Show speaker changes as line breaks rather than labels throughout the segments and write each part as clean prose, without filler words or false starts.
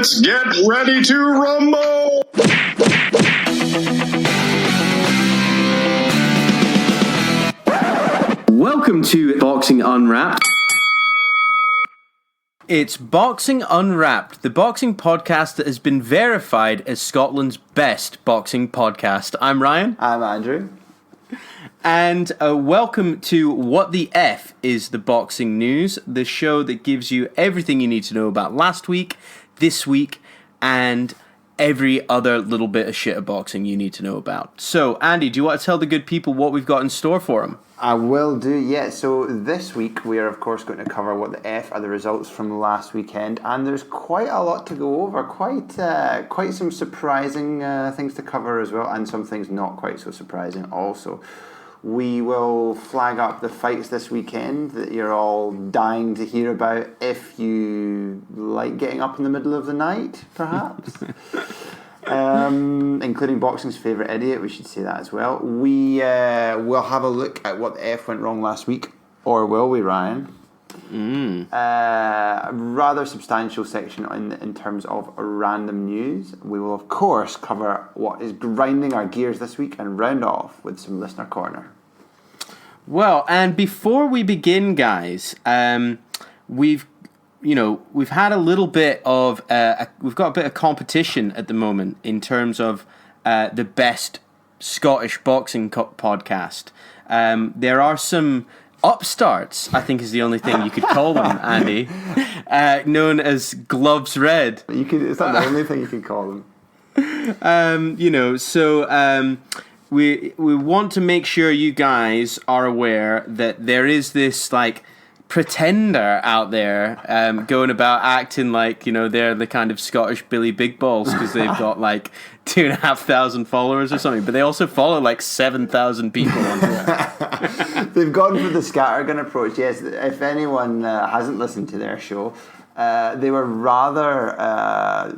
Let's get ready to rumble!
Welcome to Boxing Unwrapped. It's Boxing Unwrapped, the boxing podcast that has been verified as Scotland's best boxing podcast. I'm Ryan.
I'm Andrew.
And welcome to What the F is the Boxing News, the show that gives you everything you need to know about last week, this week, and every other little bit of shit of boxing you need to know about. So, Andy, do you want to tell the good people what we've got in store for them?
I will do, yeah. So this week we are, of course, going to cover what the F are the results from last weekend, and there's quite a lot to go over, quite some surprising things to cover as well, and some things not quite so surprising also. We will flag up the fights this weekend that you're all dying to hear about if you like getting up in the middle of the night, perhaps. Including boxing's favourite idiot, we should say that as well. We will have a look at what the F went wrong last week, or will we, Ryan? A rather substantial section in terms of random news. We will, of course, cover what is grinding our gears this week and round off with some listener corner.
Well, and before we begin, guys, we've had a little bit of we've got a bit of competition at the moment in terms of the best Scottish boxing podcast. There are some upstarts, I think is the only thing you could call them, Andy, known as Gloves Red.
It's not the only thing you can call
them. We want to make sure you guys are aware that there is this like pretender out there going about acting like, they're the kind of Scottish Billy Big Balls because they've got like 2,500 followers or something, but they also follow like 7,000 people on Twitter.
They've gone for the scattergun approach. Yes, if anyone hasn't listened to their show, they were rather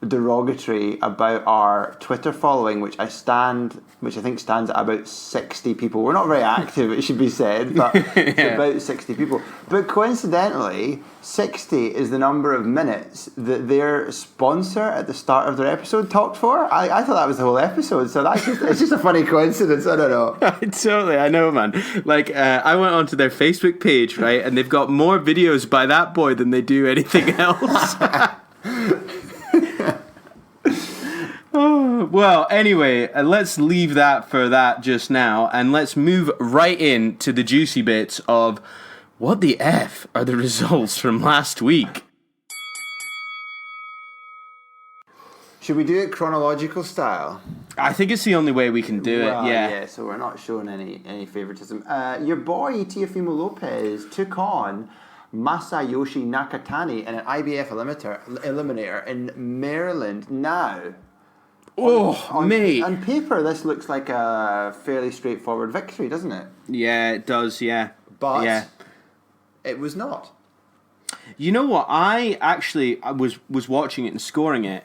derogatory about our Twitter following, which I think stands at about 60 people. We're not very active, it should be said, but it's about 60 people. But coincidentally, 60 is the number of minutes that their sponsor at the start of their episode talked for. I thought that was the whole episode, so it's just a funny coincidence. I don't know.
Totally, I know, man. Like, I went onto their Facebook page, right, and they've got more videos by that boy than they do anything else. Well, anyway, let's leave that for that just now, and let's move right in to the juicy bits of what the F are the results from last week.
Should we do it chronological style?
I think it's the only way we can do it, yeah.
Yeah, so we're not showing any favoritism. Your boy, Teofimo Lopez, took on Masayoshi Nakatani in an IBF eliminator in Maryland. Now,
mate.
On paper, this looks like a fairly straightforward victory, doesn't it?
Yeah, it does, yeah.
But it was not.
You know what? I was watching it and scoring it,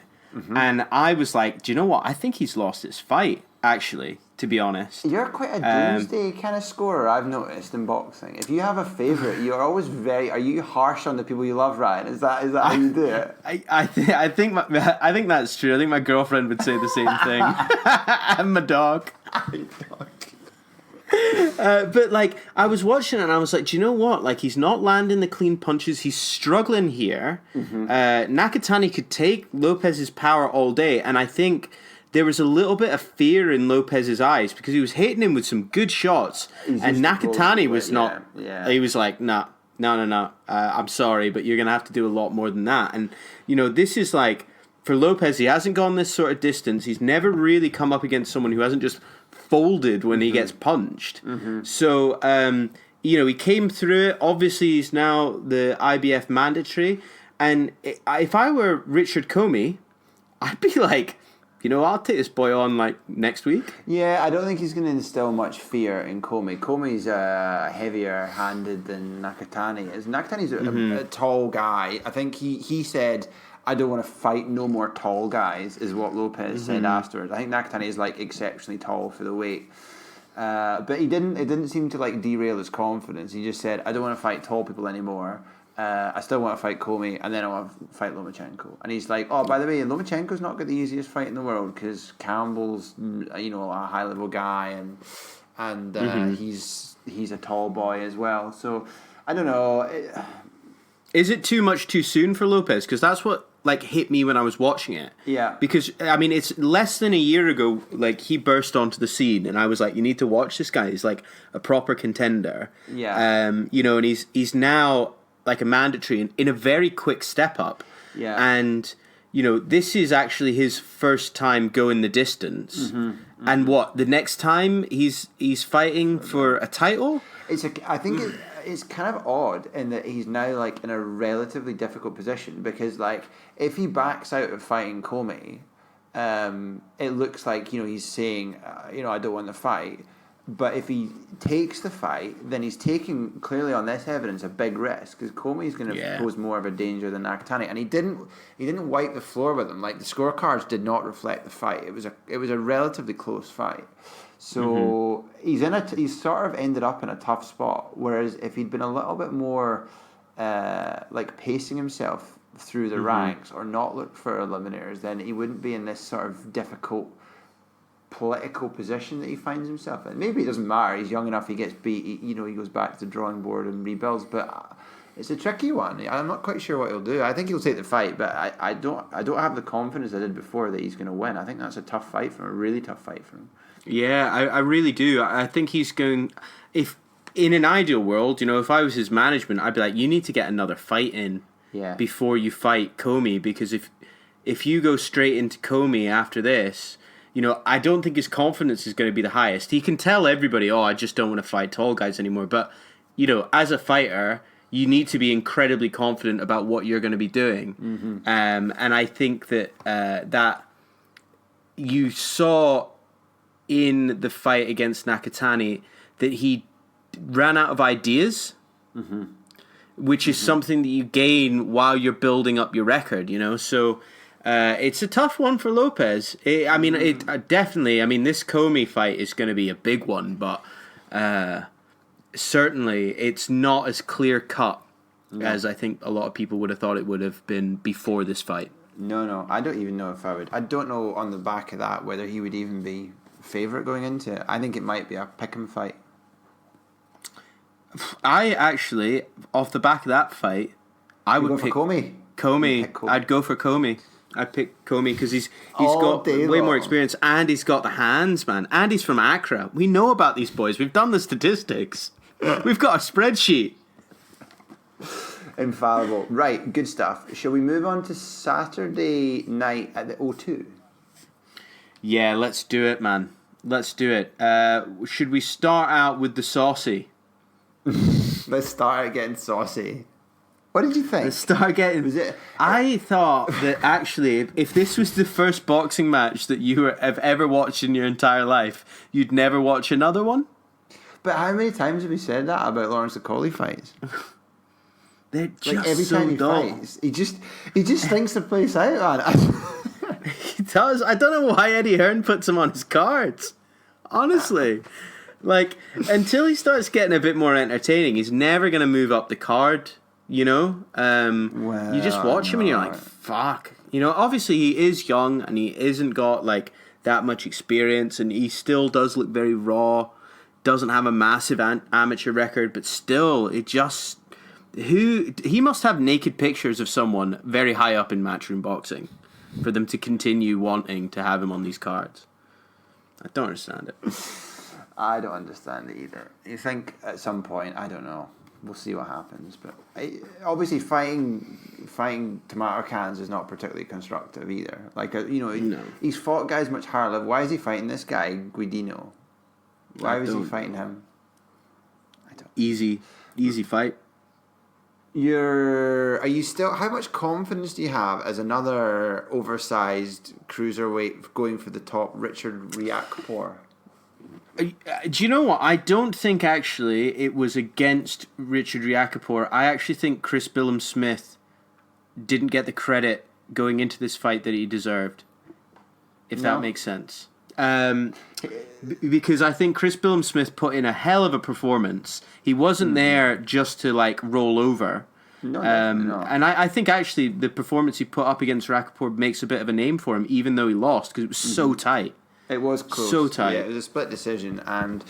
and I was like, do you know what? I think he's lost this fight, actually, to be honest.
You're quite a doomsday kind of scorer, I've noticed, in boxing. If you have a favourite, you're always are you harsh on the people you love, Ryan? Is that how you do it?
I think that's true. I think my girlfriend would say the same thing. And my dog. But like, I was watching it and I was like, do you know what? Like, he's not landing the clean punches. He's struggling here. Nakatani could take Lopez's power all day, and I think there was a little bit of fear in Lopez's eyes because he was hitting him with some good shots, and Nakatani was not. Yeah. He was like, no. I'm sorry, but you're gonna have to do a lot more than that. And this is like, for Lopez, he hasn't gone this sort of distance. He's never really come up against someone who hasn't just folded when he gets punched. So he came through it. Obviously, he's now the IBF mandatory. And if I were Richard Comey, I'd be like, I'll take this boy on like next week.
Yeah, I don't think he's going to instill much fear in Comey. Comey's heavier handed than Nakatani is. Nakatani's a tall guy. I think he said, I don't want to fight no more tall guys, is what Lopez said afterwards. I think Nakatani is like exceptionally tall for the weight. But it didn't seem to like derail his confidence. He just said, I don't want to fight tall people anymore. I still want to fight Comey, and then I want to fight Lomachenko. And he's like, oh, by the way, Lomachenko's not got the easiest fight in the world because Campbell's, a high level guy, and he's a tall boy as well. So I don't know.
Is it too much too soon for Lopez? Because that's what hit me when I was watching it.
Yeah.
Because it's less than a year ago. He burst onto the scene, and I was like, you need to watch this guy. He's like a proper contender.
Yeah.
And he's now like a mandatory in a very quick step up.
Yeah.
And this is actually his first time going the distance. And the next time he's fighting for a title?
I think it's kind of odd in that he's now in a relatively difficult position because if he backs out of fighting Comey, it looks like he's saying I don't want the fight. But if he takes the fight, then he's taking, clearly on this evidence, a big risk because Comey's going to pose more of a danger than Nakatani, and he didn't wipe the floor with him. The scorecards did not reflect the fight. It was a relatively close fight. So he's sort of ended up in a tough spot. Whereas if he'd been a little bit more pacing himself through the ranks or not look for eliminators, then he wouldn't be in this sort of difficult political position that he finds himself in. Maybe it doesn't matter. He's young enough. He gets beat. He goes back to the drawing board and rebuilds. But it's a tricky one. I'm not quite sure what he'll do. I think he'll take the fight, but I don't have the confidence I did before that he's going to win. I think that's a tough fight for him. A really tough fight for him.
Yeah, I really do. I think he's going. If in an ideal world, if I was his management, I'd be like, you need to get another fight in before you fight Comey, because if you go straight into Comey after this, I don't think his confidence is going to be the highest. He can tell everybody, oh, I just don't want to fight tall guys anymore. But, as a fighter, you need to be incredibly confident about what you're going to be doing. And I think that that you saw in the fight against Nakatani that he ran out of ideas, which is something that you gain while you're building up your record, So... it's a tough one for Lopez. Definitely. This Comey fight is going to be a big one, but certainly it's not as clear cut as I think a lot of people would have thought it would have been before this fight.
No, I don't even know if I would. I don't know on the back of that whether he would even be favourite going into it. I think it might be a pick'em fight.
I actually, off the back of that fight, I would pick
Comey.
Comey. I'd go for Comey. I'd pick Comey because he's got way more experience and he's got the hands, man. And he's from Accra. We know about these boys. We've done the statistics. We've got a spreadsheet.
Infallible. Right, good stuff. Shall we move on to Saturday night at the O2?
Yeah, let's do it, man. Let's do it. Should we start out with the saucy?
Let's start getting saucy. What did you think?
Let's start getting... I thought that actually, if this was the first boxing match that you have ever watched in your entire life, you'd never watch another one?
But how many times have we said that about Lawrence Okolie fights?
They're just
every
so
time he
dull.
fights, he just thinks the place out, man.
He does. I don't know why Eddie Hearn puts him on his cards. Honestly. Until he starts getting a bit more entertaining, he's never going to move up the card. You just watch him and you're like, fuck. Obviously he is young and he isn't got that much experience and he still does look very raw, doesn't have a massive amateur record, but still, he must have naked pictures of someone very high up in matchroom boxing for them to continue wanting to have him on these cards. I don't understand it.
I don't understand it either. You think at some point, I don't know. We'll see what happens, but obviously fighting tomato cans is not particularly constructive either. No. He's fought guys much higher level. Why is he fighting this guy, Guidino? Why was he fighting him? I don't.
Easy fight.
Are you still? How much confidence do you have as another oversized cruiserweight going for the top, Richard Riakopore?
Do you know what? I don't think actually it was against Richard Riakopore. I actually think Chris Billam Smith didn't get the credit going into this fight that he deserved, if that makes sense. Because I think Chris Billam Smith put in a hell of a performance. He wasn't there just to roll over.
No, definitely not.
And I think actually the performance he put up against Riakopore makes a bit of a name for him, even though he lost, because it was so tight.
It was close.
So tight.
Yeah, it was a split decision, and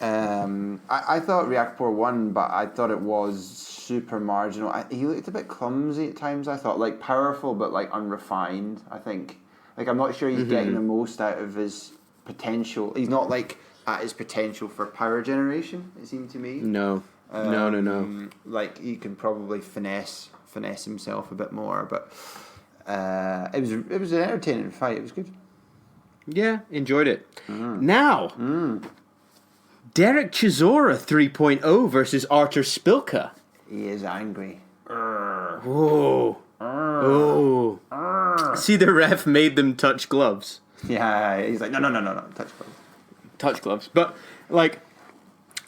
I thought Riakopore won, but I thought it was super marginal. He looked a bit clumsy at times, I thought. Like, powerful, but, like, unrefined, I think. Like, I'm not sure he's getting the most out of his potential. He's not, like, at his potential for power generation, it seemed to me.
No. No.
Like, he can probably finesse himself a bit more, but it was an entertaining fight. It was good.
Yeah, enjoyed it. Now, Derek Chisora 3.0 versus Artur Szpilka.
He is angry.
Oh. See, the ref made them touch gloves.
Yeah, he's like, no, touch gloves.
But, like,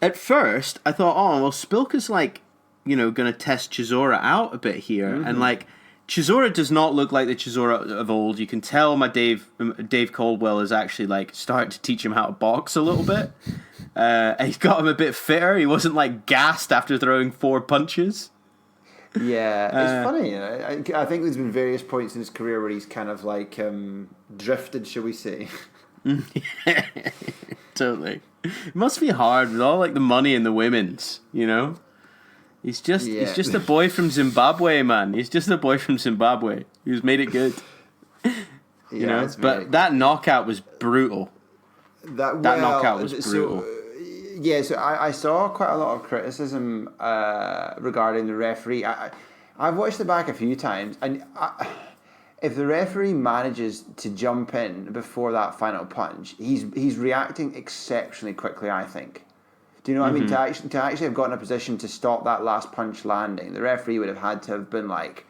at first, I thought, oh, well, Szpilka's, like, you know, going to test Chisora out a bit here. And, like, Chisora does not look like the Chisora of old. You can tell my Dave Caldwell is actually, like, starting to teach him how to box a little bit. And he's got him a bit fitter. He wasn't, like, gassed after throwing 4 punches.
Yeah, it's funny. I think there's been various points in his career where he's kind of, like, drifted, shall we say.
Yeah, totally. It must be hard with all, like, the money and the women's, you know? He's just a boy from Zimbabwe, man. He's just a boy from Zimbabwe who's made it good. You know, but that knockout was brutal. That knockout was brutal.
So I saw quite a lot of criticism regarding the referee. I've watched it back a few times, and if the referee manages to jump in before that final punch, he's reacting exceptionally quickly, I think. Do you know what I mean? To actually have gotten a position to stop that last punch landing, the referee would have had to have been, like,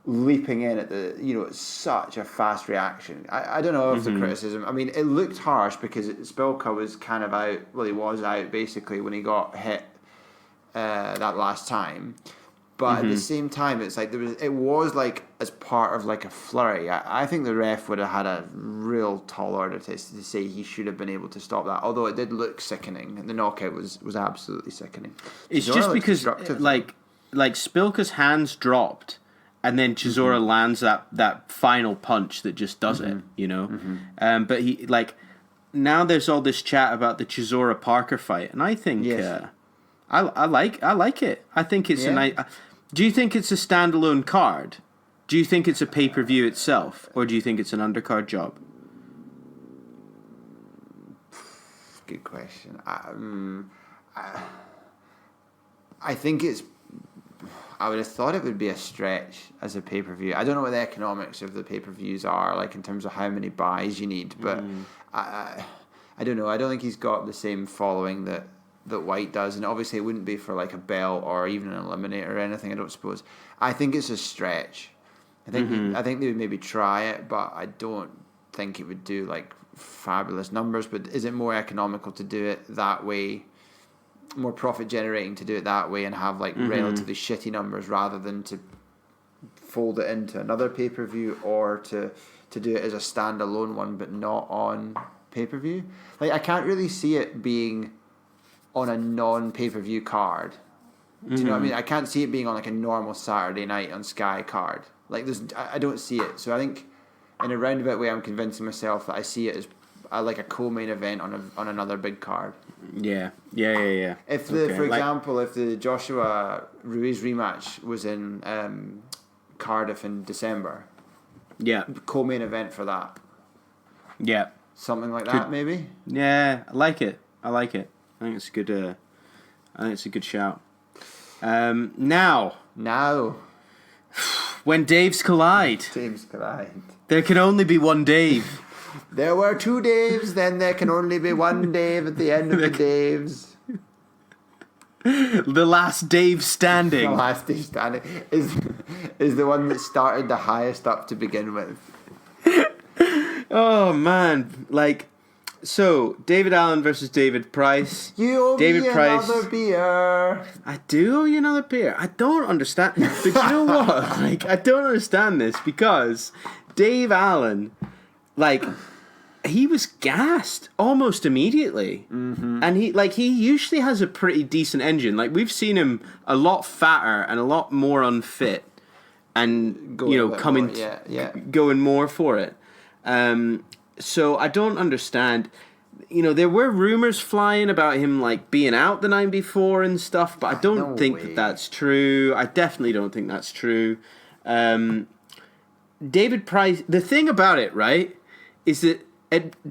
leaping in at the, you know, it's such a fast reaction. I don't know if the criticism, I mean, it looked harsh because Szpilka was kind of out, well, he was out basically when he got hit that last time. But at the same time, it's like it was like as part of like a flurry. I think the ref would have had a real tall order to say he should have been able to stop that. Although it did look sickening, and the knockout was absolutely sickening.
It's just because like Szpilka's hands dropped, and then Chisora lands that final punch that just does it. You know, but he like now there's all this chat about the Chisora Parker fight, and I think I like it. I think it's a nice. Do you think it's a standalone card? Do you think it's a pay-per-view itself? Or do you think it's an undercard job?
Good question. I think it's... I would have thought it would be a stretch as a pay-per-view. I don't know what the economics of the pay-per-views are, like in terms of how many buys you need, but I don't know. I don't think he's got the same following that Whyte does, and obviously it wouldn't be for like a belt or even an eliminator or anything, I don't suppose. I think it's a stretch. I think they would maybe try it, but I don't think it would do like fabulous numbers. But is it more economical to do it that way, more profit generating to do it that way and have like relatively shitty numbers rather than to fold it into another pay-per-view or to do it as a standalone one but not on pay-per-view? Like, I can't really see it being on a non-pay-per-view card. Do you know what I mean? I can't see it being on like a normal Saturday night on Sky card. Like, I don't see it. So I think in a roundabout way I'm convincing myself that I see it as like a co-main event on another big card.
Yeah.
If for example, if the Joshua Ruiz rematch was in Cardiff in December, co-main event for that.
Yeah.
Something like that, maybe?
Yeah, I like it. I think it's a good. I think it's a good shout. Now, when Daves collide, there can only be one Dave.
There were 2 Daves, then there can only be one Dave at the end of the Daves.
The last Dave standing.
The last Dave standing is the one that started the highest up to begin with.
Oh man, like. So, David Allen versus David Price.
You owe
David
me
Price,
another beer.
I do owe you another beer. I don't understand. But you know what? Like, I don't understand this because Dave Allen, like, he was gassed almost immediately. Mm-hmm. And he usually has a pretty decent engine. Like, we've seen him a lot fatter and a lot more unfit and, going more for it. So I don't understand. There were rumors flying about him, like, being out the night before and stuff, but I don't think that that's true. I definitely don't think that's true. David Price, the thing about it, right, is that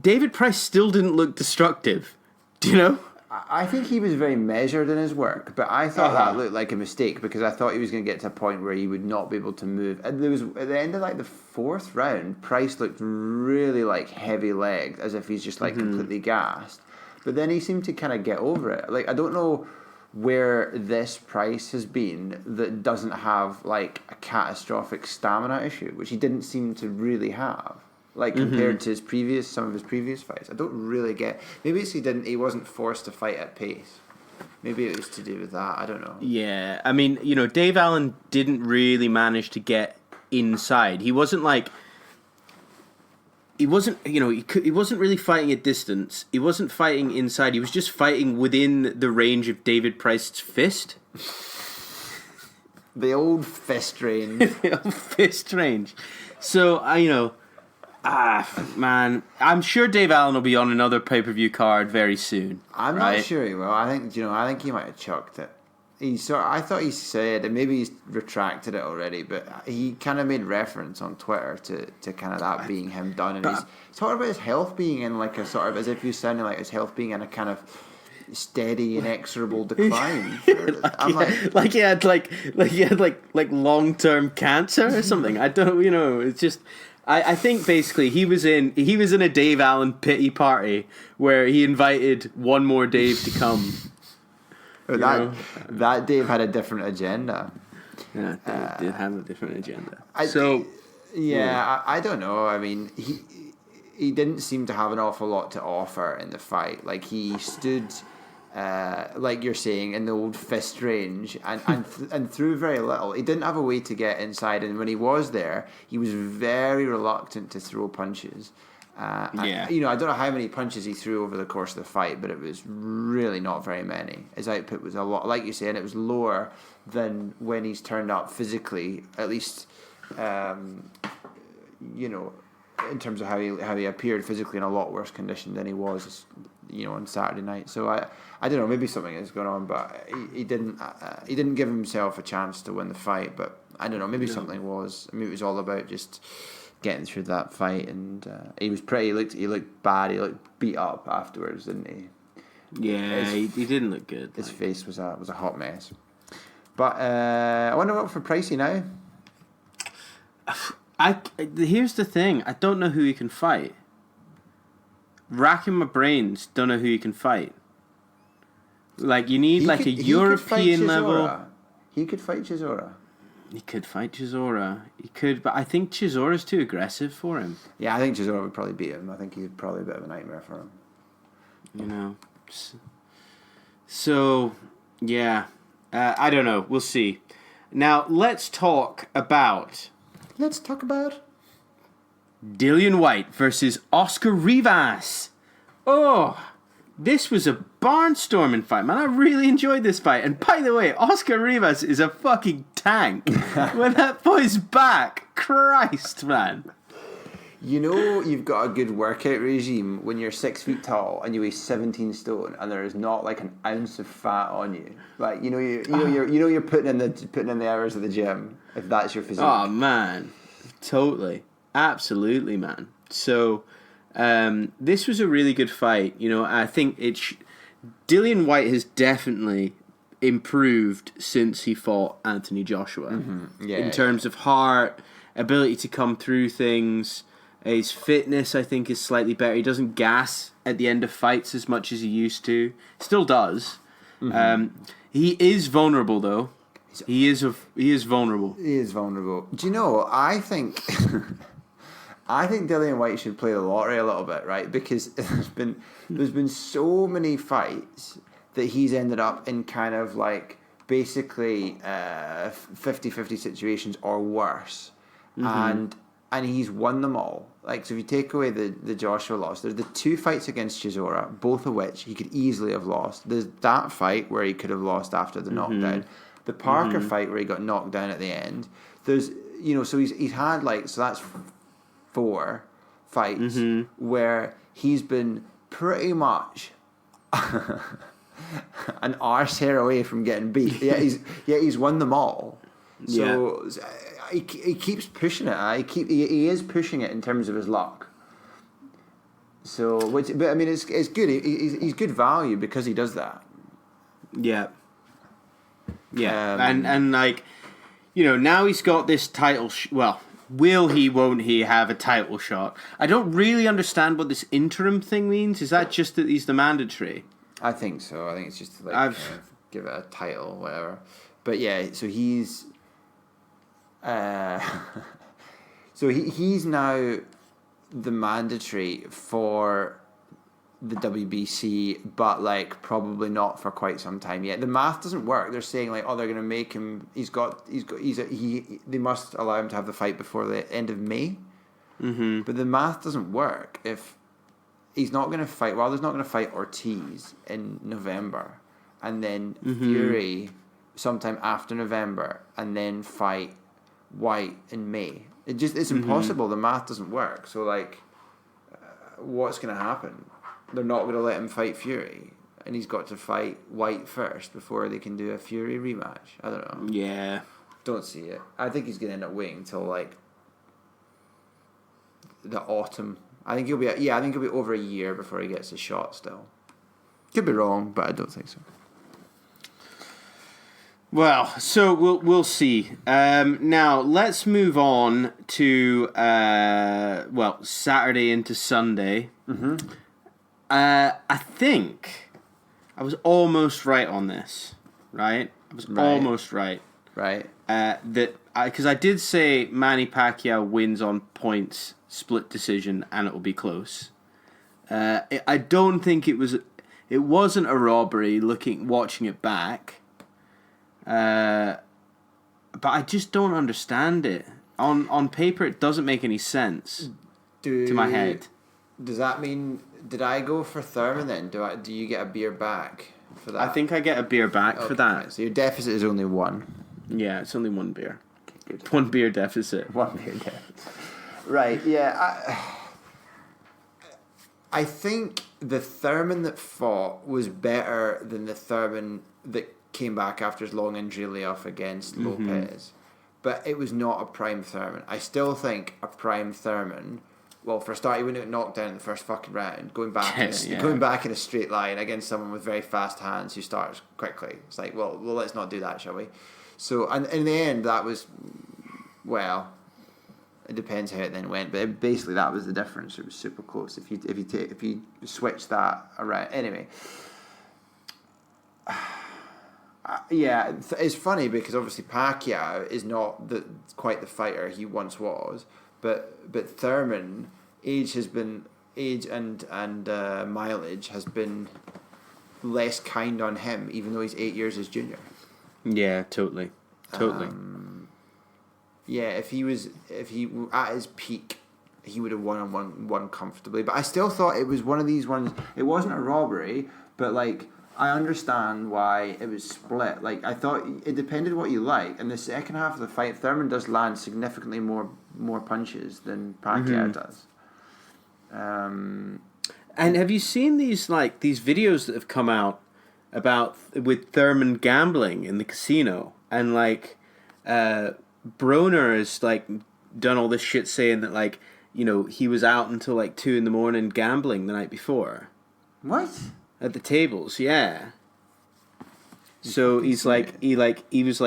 David Price still didn't look destructive. Do you know?
I think he was very measured in his work, but I thought that looked like a mistake because I thought he was going to get to a point where he would not be able to move. And there was at the end of like the fourth round, Price looked really like heavy legged, as if he's just like completely gassed. But then he seemed to kind of get over it. Like, I don't know where this Price has been that doesn't have like a catastrophic stamina issue, which he didn't seem to really have. Like, compared to some of his previous fights. I don't really get... Maybe it's he wasn't forced to fight at pace. Maybe it was to do with that. I don't know.
Yeah. I mean, Dave Allen didn't really manage to get inside. He wasn't like... He wasn't, he wasn't really fighting at distance. He wasn't fighting inside. He was just fighting within the range of David Price's fist.
The old fist range.
The old fist range. So, man, I'm sure Dave Allen will be on another pay-per-view card very soon.
I'm not sure he will. I think he might have chucked it. I thought he said, and maybe he's retracted it already, but he kind of made reference on Twitter to kind of that being him done, and he's talking about his health being in like a sort of, as if he was sounding like his health being in a kind of steady, inexorable decline.
Like he had long-term cancer or something. I don't, it's just. I think basically he was in a Dave Allen pity party where he invited one more Dave to come.
That Dave had a different agenda.
Yeah, Dave did have a different agenda.
I don't know. I mean, he didn't seem to have an awful lot to offer in the fight. Like, he stood, like you're saying, in the old fist range and threw very little. He didn't have a way to get inside, and when he was there, he was very reluctant to throw punches. I don't know how many punches he threw over the course of the fight, but it was really not very many. His output was a lot, like you say, and it was lower than when he's turned up physically, at least, in terms of how he appeared physically in a lot worse condition than he was, on Saturday night. So I don't know, maybe something is going on, but he didn't give himself a chance to win the fight. But I don't know, maybe something was. I mean, it was all about just getting through that fight, and he was pretty. He looked bad. He looked beat up afterwards, didn't he?
Yeah, he didn't look good.
His face was a hot mess. But I wonder what for Pricey now.
Here's the thing. I don't know who he can fight. Racking my brains. Don't know who he can fight. Like, you need a European level.
He could fight Chisora.
He could fight Chisora. He could, but I think Chisora's too aggressive for him.
Yeah, I think Chisora would probably beat him. I think he'd probably a bit of a nightmare for him.
So, yeah. I don't know. We'll see. Now, let's talk about Dillian Whyte versus Oscar Rivas. Oh, this was a barnstorming fight, man. I really enjoyed this fight. And by the way, Oscar Rivas is a fucking tank. When that boy's back, Christ, man.
You've got a good workout regime when you're 6 feet tall and you weigh 17 stone, and there is not like an ounce of fat on you. Like you're putting in the hours of the gym if that's your physique.
Oh man, totally, absolutely, man. So this was a really good fight. I think Dillian Whyte has definitely improved since he fought Anthony Joshua.
Mm-hmm. Yeah,
in terms of heart, ability to come through things. His fitness, I think, is slightly better. He doesn't gas at the end of fights as much as he used to. Still does. Mm-hmm. He is vulnerable, though. He is vulnerable.
He is vulnerable. Do you know? I think Dillian Whyte should play the lottery a little bit, right? Because there's been so many fights that he's ended up in kind of like basically 50-50 situations or worse, and and he's won them all. Like, so if you take away the Joshua loss, there's the 2 fights against Chisora, both of which he could easily have lost. There's that fight where he could have lost after the knockdown. The Parker fight where he got knocked down at the end. There's, so he's had so that's 4 fights where he's been pretty much an arse hair away from getting beat. He's won them all. So he keeps pushing it. He is pushing it in terms of his luck. So, but I mean, it's good. He's good value because he does that.
Yeah. Yeah, and now he's got this title. Well, will he? Won't he have a title shot? I don't really understand what this interim thing means. Is that just that he's the mandatory?
I think so. I think it's just to give it a title, whatever. But yeah, so he's. So he's now the mandatory for the WBC, but probably not for quite some time yet. The math doesn't work. They're saying they're going to make him. They must allow him to have the fight before the end of May. Mm-hmm. But the math doesn't work if he's not going to fight. Wilder's not going to fight Ortiz in November, and then Fury sometime after November, and then fight Whyte in May. It's impossible. The math doesn't work. So what's going to happen? They're not going to let him fight Fury, and he's got to fight Whyte first before they can do a Fury rematch. I don't know.
Yeah,
don't see it. I think he's going to end up waiting until the autumn. I think he'll be over a year before he gets a shot. Still, could be wrong, but I don't think so.
Well, so we'll see. Now let's move on to Saturday into Sunday. Mm-hmm. I think I was almost right on this. Right, I was almost right.
Right.
Because I did say Manny Pacquiao wins on points, split decision, and it will be close. I don't think it wasn't a robbery. Watching it back. But I just don't understand it. On paper, it doesn't make any sense to my head.
Does that mean, did I go for Thurman then? Do you get a beer back for that?
I think I get a beer back for that.
Right, so your deficit is only 1.
Yeah, it's only 1 beer. Okay, good. 1 beer deficit.
1 beer deficit. Right, yeah. I think the Thurman that fought was better than the Thurman that came back after his long injury layoff against Lopez. But it was not a prime Thurman. I still think a prime Thurman, well, for a start, he wouldn't get knocked down in the first fucking round, going back in a straight line against someone with very fast hands who starts quickly. It's well, let's not do that, shall we? So, and in the end, that was, well, it depends how it then went, but basically that was the difference. It was super close. If you switch that around, anyway. Yeah, it's funny because obviously Pacquiao is not quite the fighter he once was, but Thurman, age and mileage has been less kind on him, even though he's 8 years his junior.
Yeah, totally.
Yeah, if he at his peak, he would have won comfortably. But I still thought it was one of these ones. It wasn't a robbery, but I understand why it was split. I thought it depended what you like. In the second half of the fight, Thurman does land significantly more punches than Pacquiao does.
And have you seen these videos that have come out with Thurman gambling in the casino, and Broner has done all this shit saying that he was out until 2 a.m. gambling the night before.
What?
At the tables, yeah. So he was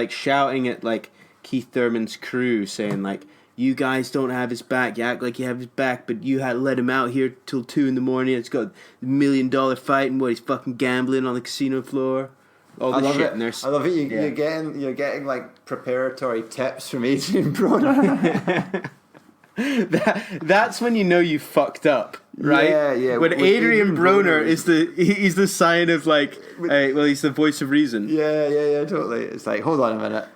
shouting at Keith Thurman's crew, saying you guys don't have his back. You act like you have his back, but you had to let him out here till 2 a.m. It's got $1 million fight, and he's fucking gambling on the casino floor. All this shit.
I love it. You're getting preparatory tips from Adrian Broner.
That's when you know you fucked up, right?
Yeah.
When Adrian Broner is he's the sign of he's the voice of reason.
Yeah, totally. It's hold on a minute.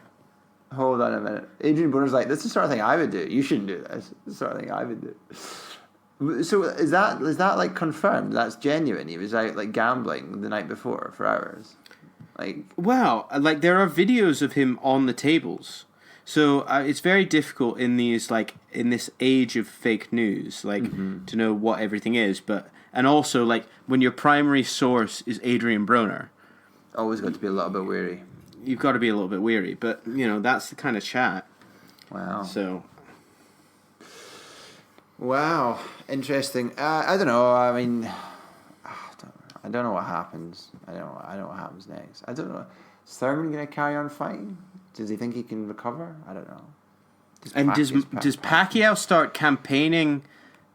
Hold on a minute. Adrian Broner's like, this is the sort of thing I would do. You shouldn't do this. This is the sort of thing I would do. So is that like confirmed? That's genuine. He was out like gambling the night before for hours. Like,
well, like there are videos of him on the tables. So it's very difficult in these in this age of fake news, to know what everything is. And also when your primary source is Adrian Broner,
always got to be a little bit wary.
You've got to be a little bit wary, but that's the kind of chat.
Wow.
So.
Wow, interesting. I don't know. I mean, I don't know what happens. I don't know what happens next. I don't know. Is Thurman going to carry on fighting? Does he think he can recover? I don't know.
Does Pacquiao start campaigning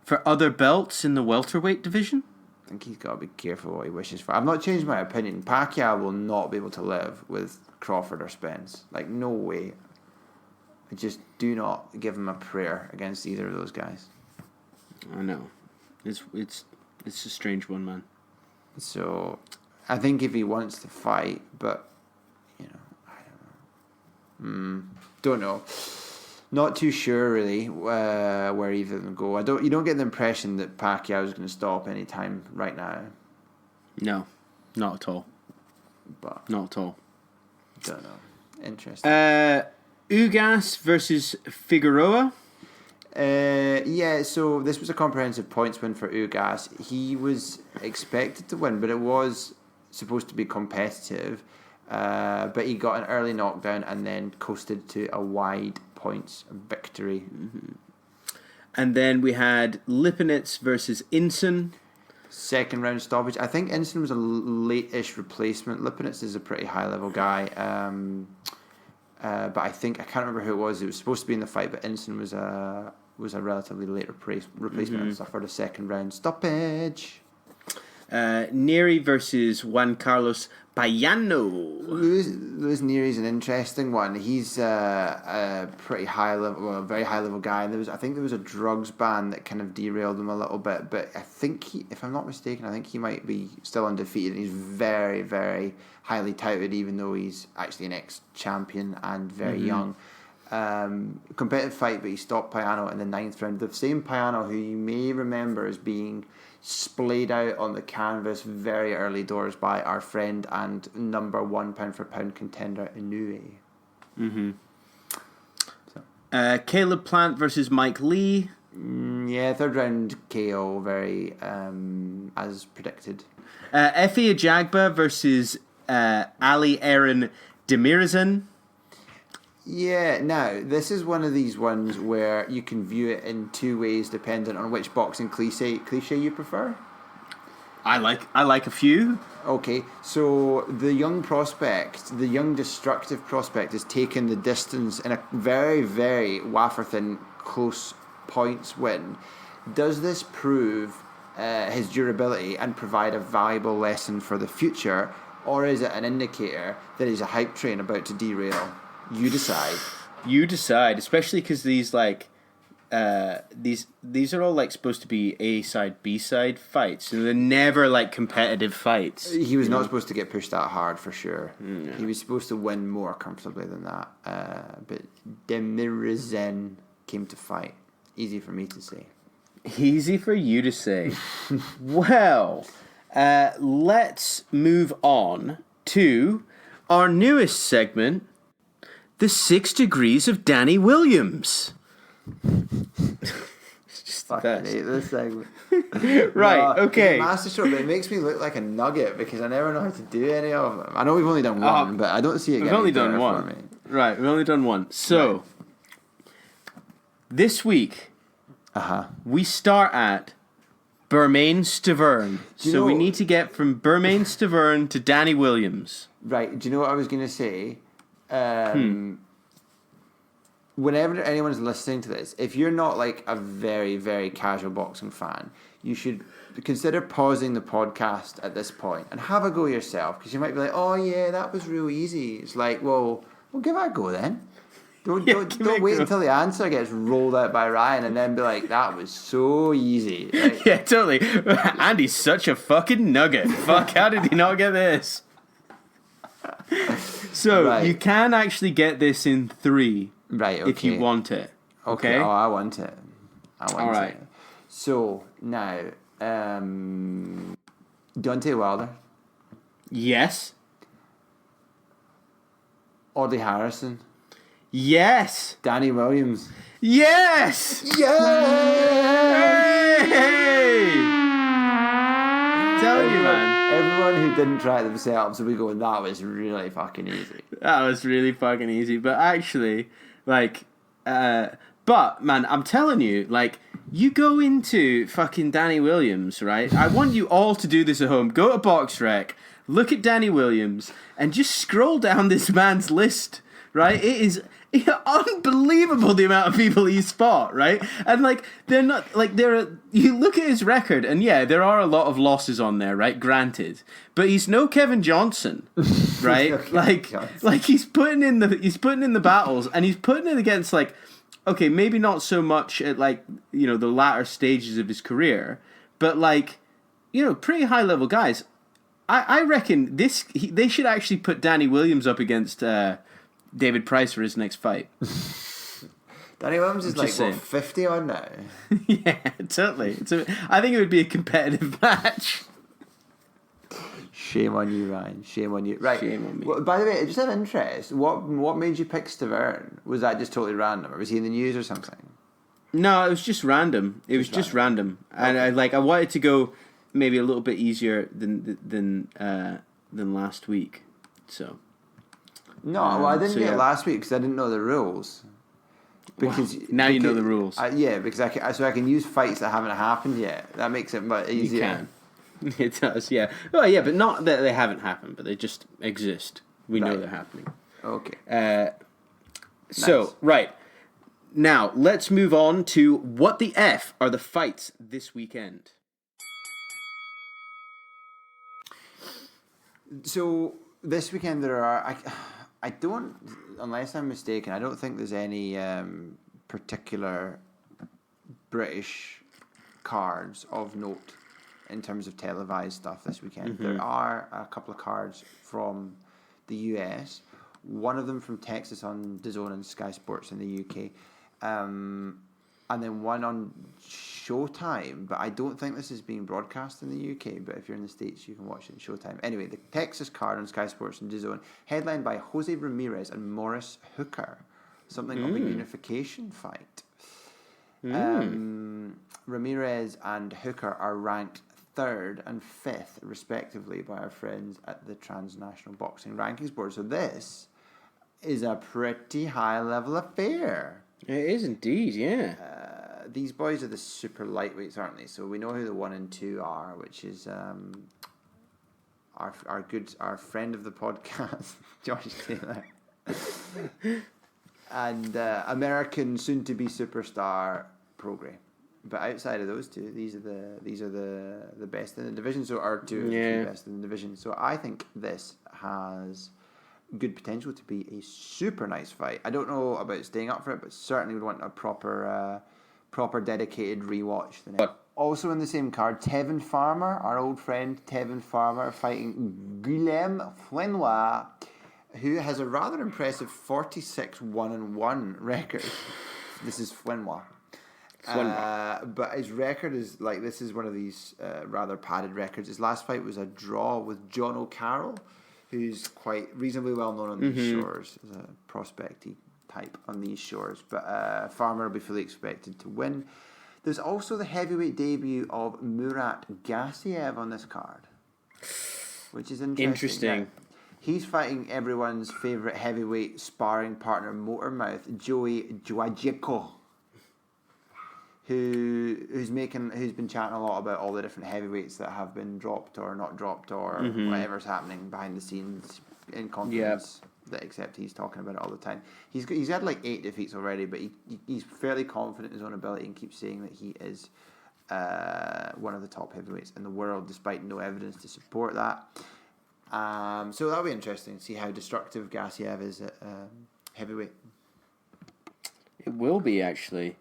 for other belts in the welterweight division?
I think he's got to be careful what he wishes for. I've not changed my opinion. Pacquiao will not be able to live with Crawford or Spence. No way. I just do not give him a prayer against either of those guys.
I know. It's a strange one, man.
So, I think if he wants to fight, but I don't know. Not too sure really where either of them go. You don't get the impression that Pacquiao is going to stop any time right now.
No, not at all.
But
not at all.
Don't know. Interesting.
Ugas versus Figueroa.
Yeah, so this was a comprehensive points win for Ugas. He was expected to win, but it was supposed to be competitive. But he got an early knockdown and then coasted to a wide points victory.
Mm-hmm. And then we had Lipinets versus Inson.
Second round stoppage. I think Inson was a late-ish replacement. Lipinets is a pretty high-level guy. But I can't remember who it was. It was supposed to be in the fight, but Inson was a relatively late replacement and suffered a second round stoppage.
Neri versus Juan Carlos Payano.
Luis Neri's an interesting one. He's a pretty very high level guy. And I think there was a drugs ban that kind of derailed him a little bit. But I think if I'm not mistaken, I think he might be still undefeated. He's very, very highly touted, even though he's actually an ex-champion and very young. Competitive fight, but he stopped Payano in the 9th round. The same Payano who you may remember as being splayed out on the canvas very early doors by our friend and number 1 pound for pound contender Inoue.
Caleb Plant versus Mike Lee.
Yeah, 3rd round KO, very as predicted.
Efe Ajagba versus Ali Aaron Demirizan.
Yeah, now, this is one of these ones where you can view it in two ways depending on which boxing cliche you prefer.
I like a few.
Okay, so the young destructive prospect has taken the distance in a very, very wafer-thin close points win. Does this prove his durability and provide a valuable lesson for the future, or is it an indicator that he's a hype train about to derail? You decide.
You decide, especially because these are all supposed to be A side, B side fights. So they're never competitive fights.
He was not supposed to get pushed that hard for sure.
Yeah.
He was supposed to win more comfortably than that. But Demirizan came to fight. Easy for me to say.
Easy for you to say. Well, let's move on to our newest segment. The 6 Degrees of Danny Williams. It's just the
Fucking
best.
hate this segment.
Right, okay.
It's a master stroke, but it makes me look like a nugget because I never know how to do any of them. I know we've only done one, but I don't see it
We've
getting
only
better
done
for
one.
me.
Right, we've only done one. So, this week, we start at Bermain Stiverne. So we need to get from Bermain Stiverne to Danny Williams.
Right, do you know what I was going to say? Whenever anyone's listening to this, if you're not a very, very casual boxing fan, you should consider pausing the podcast at this point and have a go yourself, because you might be like, oh yeah, that was real easy. It's well, give it a go then. Don't wait until the answer gets rolled out by Ryan and then be like, that was so easy.
Yeah, totally. Andy's such a fucking nugget. Fuck, how did he not get this? So
Right.
you can actually get this in 3
Right, okay.
if you want it. Okay?
Oh, I want it.
All right.
it. So, now, Deontay Wilder,
Yes.
Audley Harrison,
Yes.
Danny Williams.
Yes. Hey! Tell you, man.
Everyone who didn't try it themselves will be going, that was really fucking easy.
That was really fucking easy. But actually, like, but man, I'm telling you, like, you go into fucking Danny Williams, right? I want you all to do this at home. Go to BoxRec, look at Danny Williams, and just scroll down this man's list, right? It is unbelievable the amount of people he's fought, right? And like, they're not like you look at his record, and yeah, there are a lot of losses on there, right? Granted, but he's no Kevin Johnson, right? like he's putting in the battles, and he's putting it against, like, okay, maybe not so much at, like, you know, the latter stages of his career, but, like, you know, pretty high level guys. I reckon they should actually put Danny Williams up against David Price for his next fight.
Danny Williams is like, what, 50 on now?
Yeah, totally. I think it would be a competitive match.
Shame on you, Ryan. Shame on you. Right.
Shame on me.
Well, by the way, just out of interest, what made you pick Stiverne? Was that just totally random, or was he in the news or something?
No, it was just random. It was just random, and I wanted to go maybe a little bit easier than last week. So.
No, well, I didn't do
yeah.
it last week because I didn't know the rules. Because
now you know the rules.
Yeah, because I can use fights that haven't happened yet. That makes it much easier.
You can. It does, yeah. Well, yeah, but not that they haven't happened, but they just exist. We know they're happening.
Okay.
So, right. Now, let's move on to what the F are the fights this weekend.
So, this weekend there are... I don't... Unless I'm mistaken, I don't think there's any particular British cards of note in terms of televised stuff this weekend. Mm-hmm. There are a couple of cards from the US, one of them from Texas on Dazn and Sky Sports in the UK, and then one on Showtime, but I don't think this is being broadcast in the UK, but if you're in the States you can watch it on Showtime. Anyway, the Texas card on Sky Sports and Dazn, headlined by Jose Ramirez and Morris Hooker, something of a unification fight. Ramirez and Hooker are ranked 3rd and 5th, respectively, by our friends at the Transnational Boxing Rankings Board. So this is a pretty high-level affair.
It is indeed, yeah.
These boys are the super lightweights, aren't they? So we know who the 1 and 2 are, which is our friend of the podcast, Josh Taylor, and American soon-to-be superstar Prograis. But outside of those two, these are the best in the division. So our two are the two best in the division. So I think this has good potential to be a super nice fight. I don't know about staying up for it, but certainly would want a proper dedicated rewatch. Also in the same card, Tevin Farmer, our old friend Tevin Farmer, fighting Billam, who has a rather impressive 46 1-1 record. This is Flenois. But his record is like, this is one of these rather padded records. His last fight was a draw with John O'Carroll, who's quite reasonably well known on these shores as a prospecty type on these shores. But Farmer will be fully expected to win. There's also the heavyweight debut of Murat Gassiev on this card, which is interesting. He's fighting everyone's favourite heavyweight sparring partner, Motormouth, Joey Dwajiko, who's been chatting a lot about all the different heavyweights that have been dropped or not dropped or whatever's happening behind the scenes in confidence. Except he's talking about it all the time. He's had like 8 defeats already, but he's fairly confident in his own ability and keeps saying that he is one of the top heavyweights in the world, despite no evidence to support that. So that'll be interesting to see how destructive Gassiev is at heavyweight.
It will be, actually.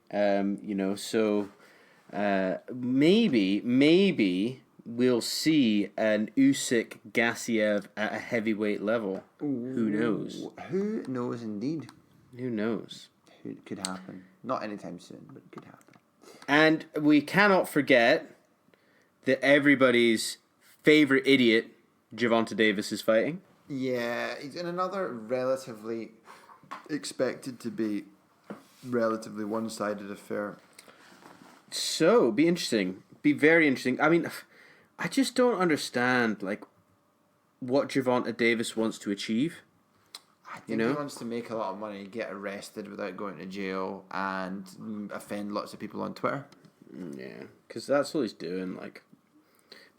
Maybe we'll see an Usyk Gassiev at a heavyweight level. Who knows?
Who knows indeed?
Who knows?
It could happen. Not anytime soon, but it could happen.
And we cannot forget that everybody's favorite idiot, Gervonta Davis, is fighting.
Yeah, he's in another relatively expected to be relatively one-sided affair.
So, be interesting. Be very interesting. I mean, I just don't understand, like, what Gervonta Davis wants to achieve.
I think he wants to make a lot of money, get arrested without going to jail, and offend lots of people on Twitter.
Yeah, because that's what he's doing, like...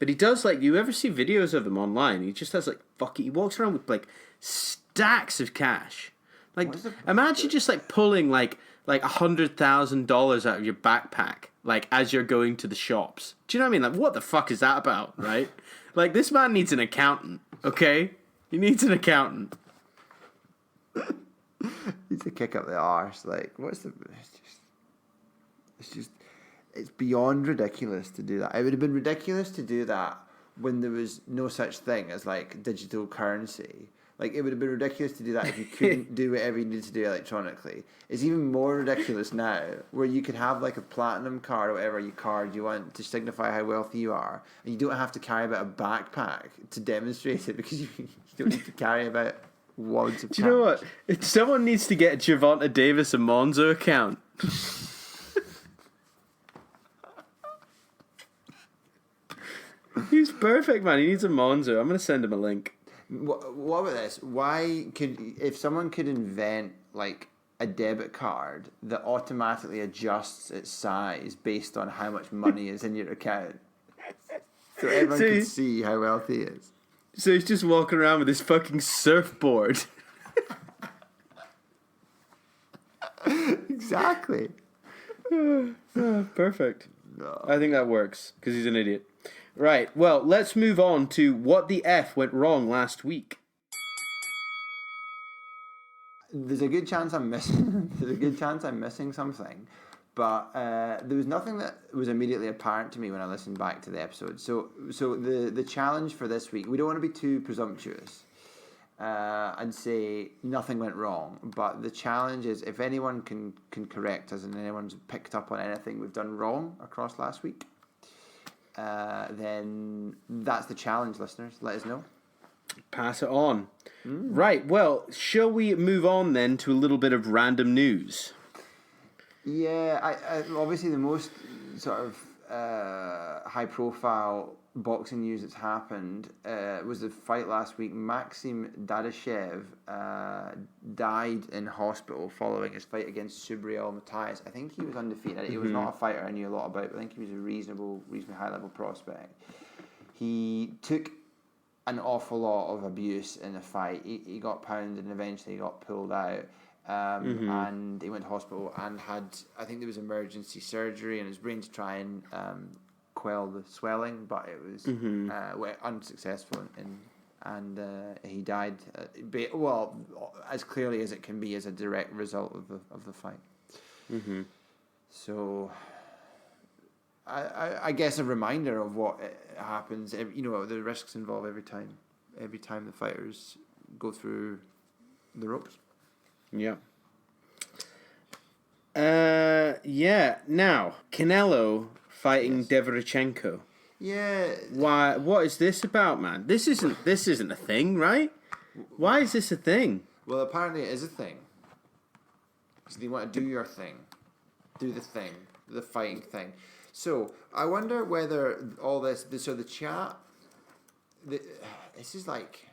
But he does, like, you ever see videos of him online? He just has, like, he walks around with, like, stacks of cash. Like, imagine just, like, pulling, like $100,000 out of your backpack, like, as you're going to the shops. Do you know what I mean? Like, what the fuck is that about, right? Like, this man needs an accountant, okay? He needs an accountant.
Needs to kick up the arse. Like, it's beyond ridiculous to do that. It would have been ridiculous to do that when there was no such thing as, like, digital currency. Like, it would have been ridiculous to do that if you couldn't do whatever you needed to do electronically. It's even more ridiculous now, where you could have, like, a platinum card or whatever card you want to signify how wealthy you are, and you don't have to carry about a backpack to demonstrate it, because you don't need to carry about wads of cash.
Do you know what? If someone needs to get Gervonta Davis a Monzo account. He's perfect, man. He needs a Monzo. I'm going to send him a link.
What about this? If someone could invent, like, a debit card that automatically adjusts its size based on how much money is in your account, so everyone can see how wealthy he is.
So he's just walking around with his fucking surfboard.
Exactly.
Perfect.
No.
I think that works, because he's an idiot. Right, well, let's move on to what the F went wrong last week.
There's a good chance I'm missing. There's a good chance I'm missing something, but there was nothing that was immediately apparent to me when I listened back to the episode. So the challenge for this week, we don't want to be too presumptuous and say nothing went wrong, but the challenge is if anyone can correct us and anyone's picked up on anything we've done wrong across last week, then that's the challenge, listeners. Let us know.
Pass it on. Right, well, shall we move on then to a little bit of random news?
Yeah, I obviously the most sort of high-profile boxing news that's happened was the fight last week. Maxim Dadashev died in hospital following his fight against Subriel Matthias. I think he was undefeated. He was not a fighter I knew a lot about, but I think he was a reasonably high-level prospect. He took an awful lot of abuse in the fight. He got pounded and eventually got pulled out. And he went to hospital and had, I think there was emergency surgery in his brain to try and quell the swelling, but it was unsuccessful, and he died. As clearly as it can be as a direct result of the fight. So, I guess a reminder of what happens. The risks involved every time the fighters go through the ropes.
Yeah. Now, Canelo fighting Derevyanchenko.
Yeah.
Why? What is this about, man? This isn't a thing, right? Why is this a thing?
Well, apparently it is a thing. So you want to do your thing, do the thing, the fighting thing. So I wonder whether all this. So the chat. This is like.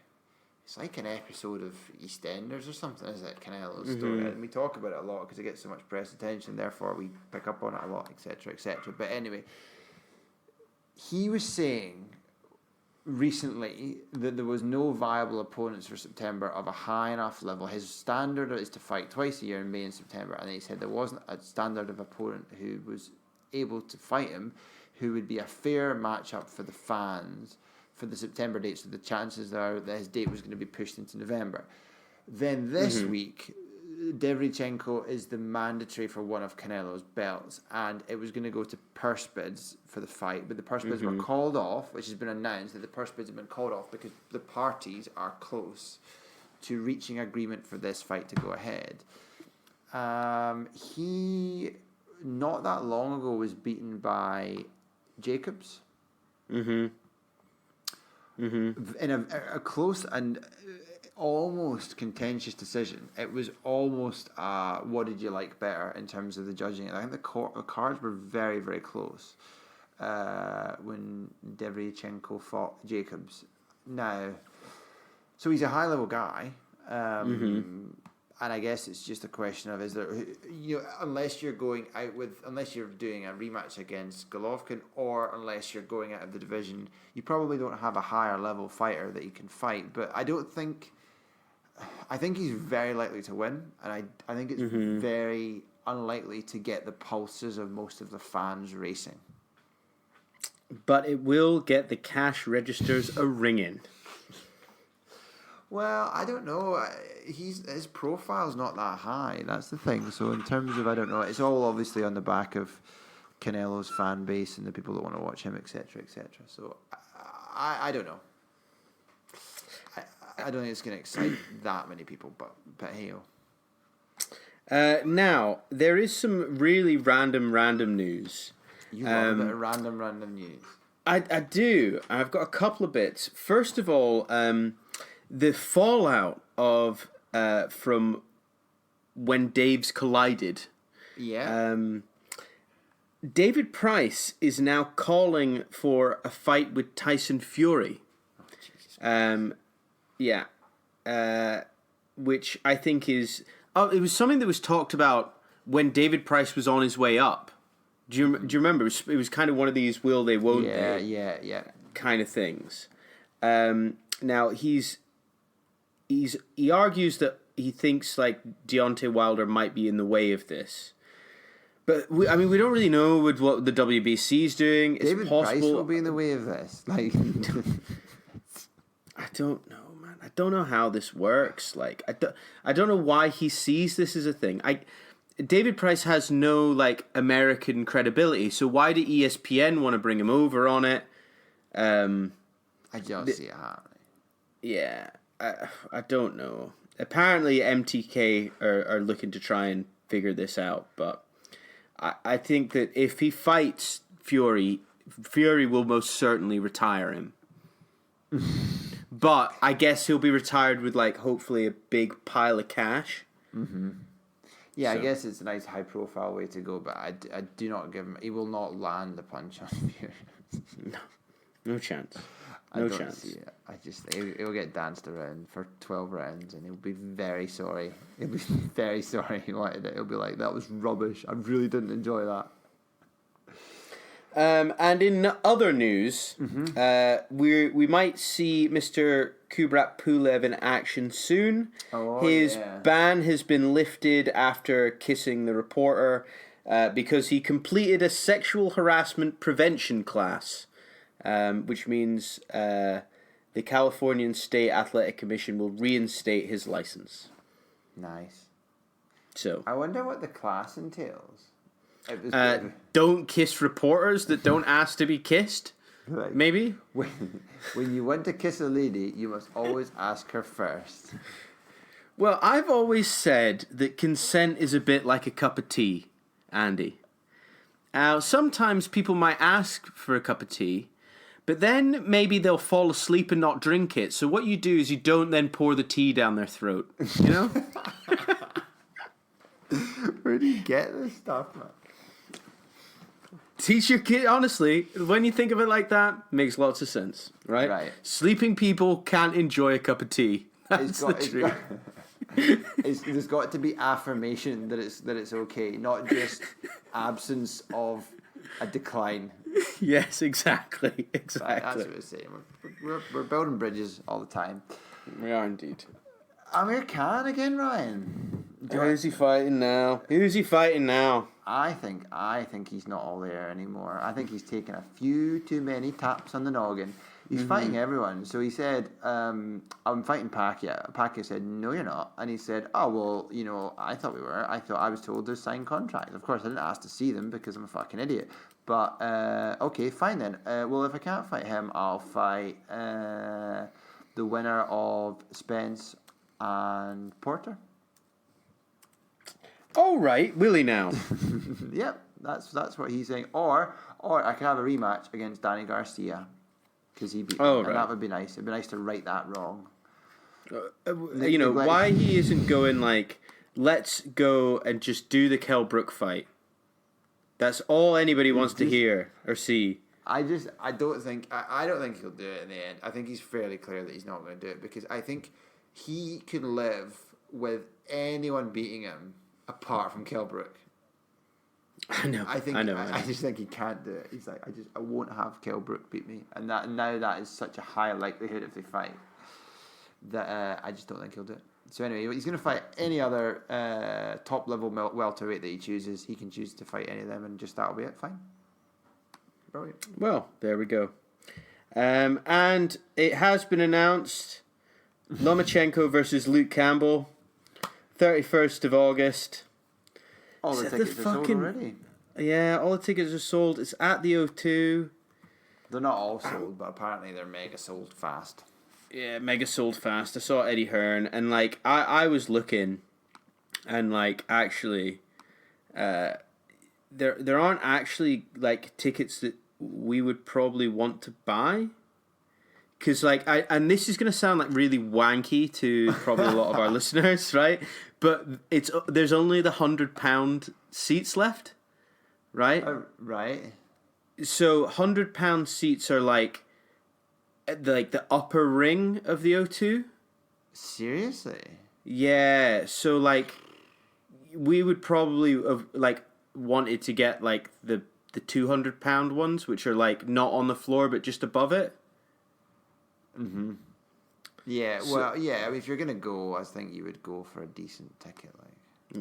It's like an episode of EastEnders or something, isn't it? Canelo's story. And we talk about it a lot because it gets so much press attention, therefore we pick up on it a lot, etc., etc. But anyway, he was saying recently that there was no viable opponents for September of a high enough level. His standard is to fight twice a year in May and September, and he said there wasn't a standard of opponent who was able to fight him who would be a fair matchup for the fans for the September date, so the chances are that his date was going to be pushed into November. Then this week, Derevchenko is the mandatory for one of Canelo's belts, and it was going to go to purse bids for the fight, but the purse bids were called off, which has been announced that the purse bids have been called off because the parties are close to reaching agreement for this fight to go ahead. He, not that long ago, was beaten by Jacobs. In a close and almost contentious decision. It was almost what did you like better in terms of the judging. I think the cards were very, very close when Derevchenko fought Jacobs. Now, so he's a high level guy, and I guess it's just a question of, is there, unless you're doing a rematch against Golovkin, or unless you're going out of the division, you probably don't have a higher level fighter that you can fight. But I think he's very likely to win, and I think it's very unlikely to get the pulses of most of the fans racing.
But it will get the cash registers a-ringing.
Well, I don't know. His profile's not that high. That's the thing. So in terms of, I don't know, it's all obviously on the back of Canelo's fan base and the people that want to watch him, etc., etc. So I don't know. I don't think it's going to excite that many people, but hey.
Now, there is some really random news.
You love a bit of random news.
I do. I've got a couple of bits. First of all, the fallout of from when Dave's collided.
Yeah.
David Price is now calling for a fight with Tyson Fury.
Oh, Jesus.
Yeah. Which I think is... Oh, it was something that was talked about when David Price was on his way up. Do you remember? It was kind of one of these will they, won't they?
Yeah.
Kind of things. Now, he argues that he thinks like Deontay Wilder might be in the way of this. But, we don't really know what the WBC is doing. It's
David
possible.
Price will be in the way of this. Like...
I don't know, man. I don't know how this works. Like, I don't know why he sees this as a thing. David Price has no like American credibility, so why do ESPN want to bring him over on it?
I don't see it happening.
Yeah, I don't know. Apparently, MTK are looking to try and figure this out, but I think that if he fights Fury will most certainly retire him. But I guess he'll be retired with, like, hopefully a big pile of cash.
Mm-hmm. Yeah, so. I guess it's a nice high-profile way to go, but I do not give him... He will not land a punch on Fury.
No chance.
I don't see it. I just think he'll get danced around for 12 rounds, and he'll be very sorry. He'll be very sorry he wanted it. He'll be like, that was rubbish. I really didn't enjoy that.
And in other news, we might see Mr. Kubrat Pulev in action soon. His ban has been lifted after kissing the reporter because he completed a sexual harassment prevention class, which means the Californian State Athletic Commission will reinstate his license.
Nice.
So
I wonder what the class entails.
Don't kiss reporters that don't ask to be kissed.
Like,
maybe
when you want to kiss a lady, you must always ask her first.
Well, I've always said that consent is a bit like a cup of tea, Andy. Sometimes people might ask for a cup of tea, but then maybe they'll fall asleep and not drink it. So what you do is you don't then pour the tea down their throat. You know?
Where do you get this stuff, man?
Teach your kid, honestly, when you think of it like that, makes lots of sense, right?
Right.
Sleeping people can't enjoy a cup of tea. That's the truth.
There's got to be affirmation that it's okay, not just absence of a decline.
Yes, exactly.
That's what we're saying. We're building bridges all the time.
We are indeed.
Amir Khan again, Ryan.
Who's he fighting now?
I think he's not all there anymore. I think he's taken a few too many taps on the noggin. He's fighting everyone. So he said, I'm fighting Pacquiao. Pacquiao said, no, you're not. And he said, oh, well, I thought we were. I thought I was told to sign contracts. Of course, I didn't ask to see them because I'm a fucking idiot. But, okay, fine then. Well, if I can't fight him, I'll fight the winner of Spence and Porter.
All right, Willie now.
Yep, that's what he's saying. Or I could have a rematch against Danny Garcia. Because he beat me, and that would be nice. It'd be nice to right that wrong.
Why he isn't going like, let's go and just do the Kell Brook fight. That's all anybody wants to hear or see.
I don't think he'll do it in the end. I think he's fairly clear that he's not going to do it because I think he could live with anyone beating him apart from Kell Brook.
I know.
I just think he can't do it. He's like, I won't have Kell Brook beat me, and that is such a high likelihood if they fight that I just don't think he'll do it. So anyway, he's going to fight any other top level welterweight that he chooses. He can choose to fight any of them, and just that'll be it. Fine. Brilliant.
Well, there we go. And it has been announced: Lomachenko versus Luke Campbell, 31st of August.
All the tickets are sold already.
Yeah, all the tickets are sold. It's at the O2.
They're not all sold, but apparently they're mega sold fast.
Yeah, mega sold fast. I saw Eddie Hearn, and like I was looking, and like actually, there aren't actually like tickets that we would probably want to buy. Because and this is gonna sound like really wanky to probably a lot of our listeners, right? But there's only the £100 seats left, right?
Right.
So £100 seats are like the upper ring of the O2.
Seriously?
Yeah. So like we would probably have like wanted to get like the £200 ones, which are like not on the floor but just above it.
Mm-hmm. Yeah, well, yeah. I mean, if you're gonna go, I think you would go for a decent ticket, like.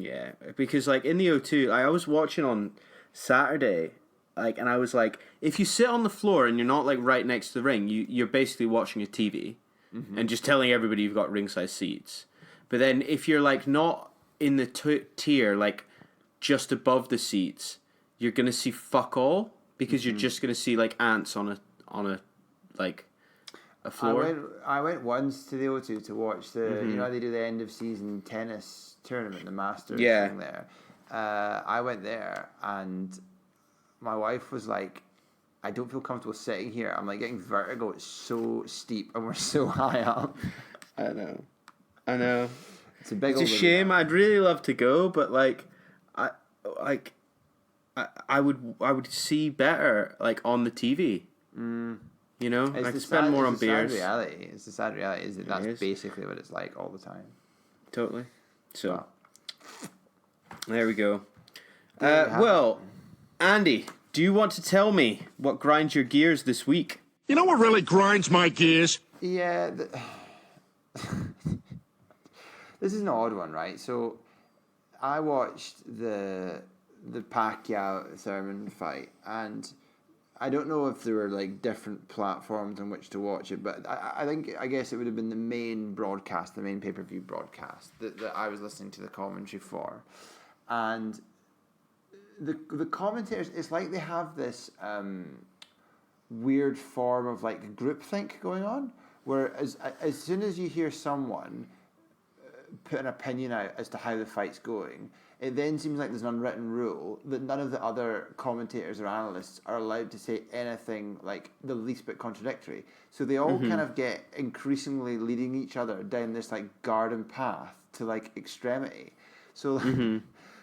Yeah, because like in the O2, I was watching on Saturday, like, and I was like, if you sit on the floor and you're not like right next to the ring, you're basically watching a TV, and just telling everybody you've got ringside seats. But then if you're like not in the tier, like just above the seats, you're gonna see fuck all because you're just gonna see like ants on a like.
I went once to the O2 to watch the they do the end of season tennis tournament, the Masters thing there. I went there and my wife was like, I don't feel comfortable sitting here. I'm like getting vertigo. It's so steep and we're so high up.
I know.
It's a
shame. I'd really love to go, but I would see better like on the TV. I could spend more on beers.
It's the sad reality is that that's basically what it's like all the time.
Totally. So, there we go. Well, Andy, do you want to tell me what grinds your gears this week?
You know what really grinds my gears?
Yeah. This is an odd one, right? So, I watched the Pacquiao Thurman fight, and I don't know if there were like different platforms on which to watch it, but I guess it would have been the main broadcast, the main pay-per-view broadcast that I was listening to the commentary for, and the commentators, it's like they have this weird form of like groupthink going on, where as soon as you hear someone put an opinion out as to how the fight's going, it then seems like there's an unwritten rule that none of the other commentators or analysts are allowed to say anything like the least bit contradictory. So they all kind of get increasingly leading each other down this like garden path to like extremity. So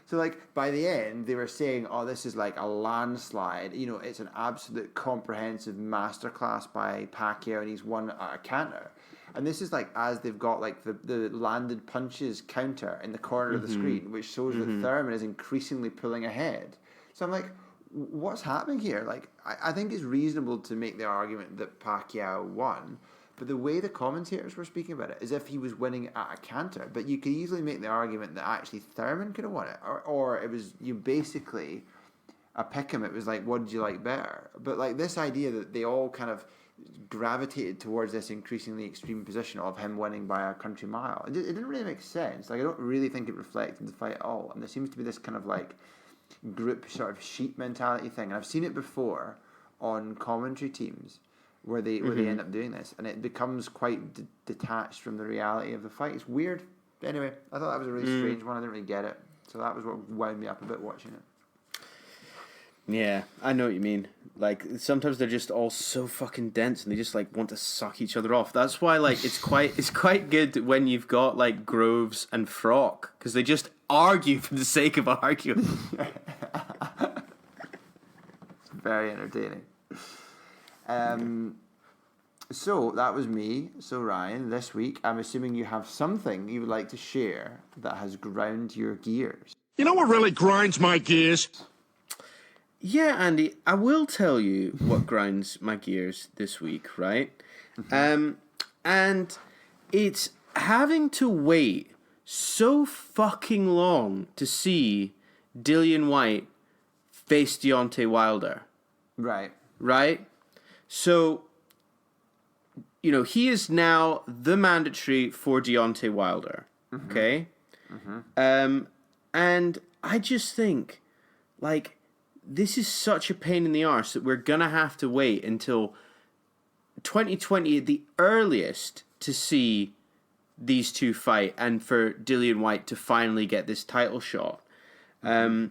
so like by the end they were saying, oh, this is like a landslide. It's an absolute comprehensive masterclass by Pacquiao and he's won at a canter. And this is like as they've got like the landed punches counter in the corner of the screen, which shows that Thurman is increasingly pulling ahead. So I'm like, what's happening here? Like, I think it's reasonable to make the argument that Pacquiao won, but the way the commentators were speaking about it is if he was winning at a canter. But you could easily make the argument that actually Thurman could have won it, or it was you basically a pick 'em. It was like, what did you like better? But like this idea that they all kind of gravitated towards this increasingly extreme position of him winning by a country mile. It didn't really make sense. Like, I don't really think it reflected the fight at all. And there seems to be this kind of like group sort of sheep mentality thing. And I've seen it before on commentary teams where they end up doing this, and it becomes quite detached from the reality of the fight. It's weird. Anyway, I thought that was a really strange one. I didn't really get it, so that was what wound me up a bit watching it.
Yeah, I know what you mean. Like, sometimes they're just all so fucking dense and they just like want to suck each other off. That's why like it's quite good when you've got like Groves and Frock, because they just argue for the sake of arguing.
It's very entertaining. So that was me. So Ryan, this week I'm assuming you have something you would like to share that has ground your gears.
You know what really grinds my gears?
Yeah, Andy, I will tell you what grinds my gears this week, right? And it's having to wait so fucking long to see Dillian Whyte face Deontay Wilder. Right? So, you know, he is now the mandatory for Deontay Wilder, okay? And I just think, like, this is such a pain in the arse that we're going to have to wait until 2020 at the earliest to see these two fight and for Dillian Whyte to finally get this title shot. You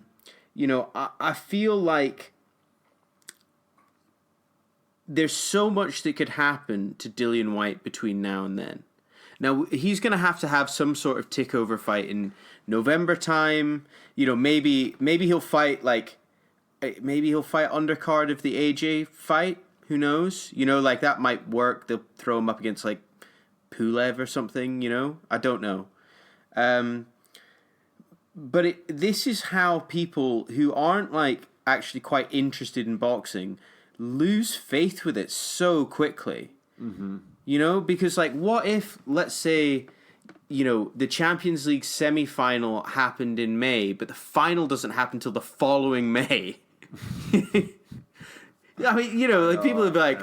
know, I feel like there's so much that could happen to Dillian Whyte between now and then. Now, he's going to have some sort of takeover fight in November time. You know, maybe he'll fight like... Maybe he'll fight undercard of the AJ fight. Who knows? You know, like, that might work. They'll throw him up against, like, Pulev or something, you know? I don't know. But this is how people who aren't, like, actually quite interested in boxing lose faith with it so quickly. You know? Because, like, what if, let's say, you know, the Champions League semi-final happened in May, but the final doesn't happen till the following May? I mean, you know, like, people would be like,